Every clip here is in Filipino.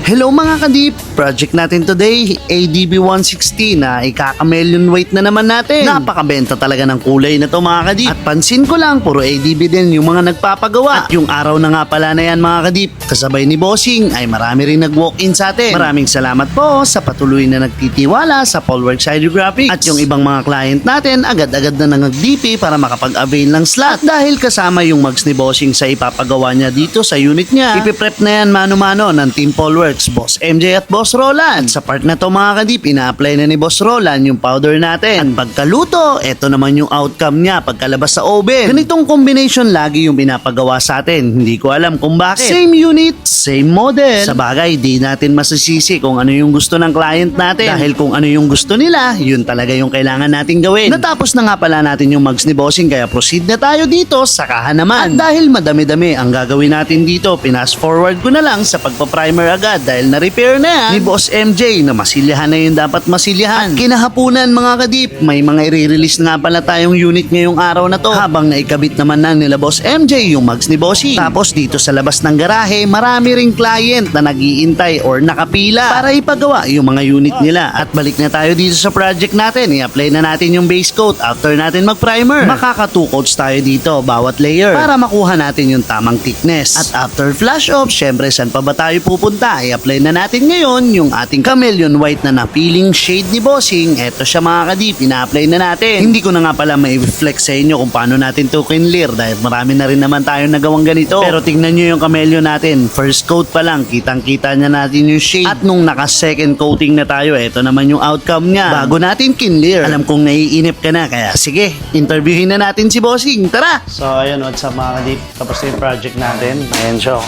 Hello mga kadip! Project natin today, ADB 160 na ikaka-million weight na naman natin. Napakabenta talaga ng kulay na to mga kadip. At pansin ko lang, puro ADB din yung mga nagpapagawa. At yung araw na nga pala na yan mga kadip, kasabay ni Bossing ay marami rin nag-walk-in sa atin. Maraming salamat po sa patuloy na nagtitiwala sa Polworks Hydrographic. At yung ibang mga client natin, agad-agad na nag-DP para makapag-avail ng slot. At dahil kasama yung mugs ni Bossing sa ipapagawa niya dito sa unit niya, ipiprep na yan mano-mano ng Team Polworks, Boss MJ at Boss Roland. At sa part na to mga kadip, ina-apply na ni Boss Roland yung powder natin. At pagkaluto, eto naman yung outcome niya pagkalabas sa oven. Ganitong combination lagi yung pinapagawa sa atin. Hindi ko alam kung bakit. Same unit, same model. Sa bagay, di natin masisisi kung ano yung gusto ng client natin. Dahil kung ano yung gusto nila, yun talaga yung kailangan natin gawin. Natapos na nga pala natin yung mugs ni Bossing, kaya proceed na tayo dito sa kahan naman. At dahil madami-dami ang gagawin natin dito, pinas forward ko na lang sa pagpa-primer agad dahil na-repair na yan ni Boss MJ na masilyahan na yung dapat masilyahan. At kinahapunan mga kadip, may mga i-release nga pala tayong unit ngayong araw na to habang naikabit naman na nila Boss MJ yung mugs ni Bossing. Tapos dito sa labas ng garahe, marami ring client na nag-iintay or nakapila para ipagawa yung mga unit nila. At balik na tayo dito sa project natin, i-apply na natin yung base coat after natin mag-primer. Makaka 2 coats tayo dito bawat layer para makuha natin yung tamang thickness. At after flash off, syempre saan pa ba tayo pupunta? I-apply na natin ngayon yung ating chameleon white na napiling shade ni Bossing. Eto siya mga kadip, ina-apply na natin. Hindi ko na nga pala ma-reflex sa inyo kung paano natin to kinlir dahil marami na rin naman tayong nagawang ganito. Pero tingnan nyo yung chameleon natin. First coat pa lang, kitang-kita niya natin yung shade. At nung naka-second coating na tayo, eto naman yung outcome niya. Bago natin kinlir. Alam kong naiinip ka na, kaya sige, interviewin na natin si Bossing. Tara! So ayun, what's up mga kadip? Tapos na yung project natin. Ayan siya.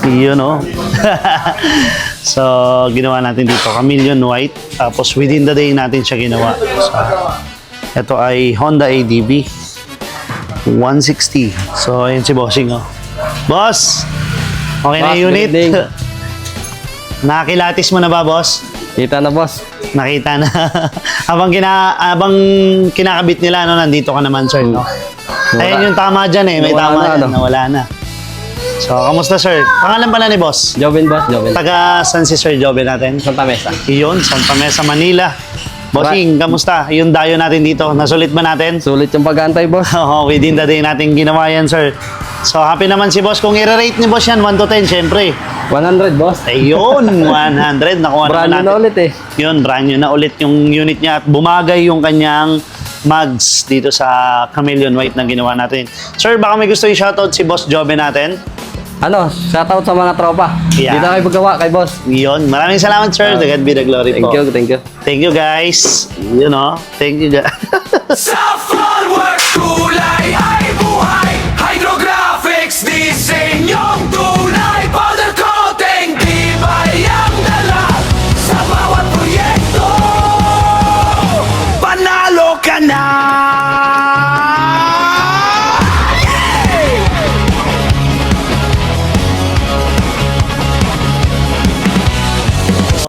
Yun o. So, ginawa natin dito, chameleon white. Tapos, within the day natin siya ginawa. So, ito ay Honda ADB 160. So, ayun si Bossing o. Boss! Okay na yung unit? Nakakilatis mo na ba, boss? Kita na, boss. Nakita na. habang kinakabit nila, no, nandito ka naman, sir, no? Ayun yung tama dyan eh. May tama dyan. Nawala na. So, kamusta sir? Pangalan pala ni boss? Joven, boss. Joven. Taga San si Sir Joven natin? Santa Mesa. Iyon, Santa Mesa, Manila. Bossing, kamusta? Yung dayo natin dito, nasulit ba natin? Sulit yung pag-aantay, boss. Oo, within the day natin ginawa yan, sir. So, happy naman si boss. Kung i-rate ni boss yan, 1 to 10, syempre. 100, boss. Ayun, 100. Nakuha Brand naman new natin. na ulit eh. Yun, brand new na ulit yung unit niya at bumagay yung kanyang mugs dito sa chameleon white na ginawa natin. Sir, baka may gusto i-shoutout si Boss Joven natin? Ano, shoutout sa mga tropa. Yeah. Dito kayo paggawa kay boss. Yun, maraming salamat sir. To God be the glory Thank po. you, thank you. Thank you guys. You know, thank you guys.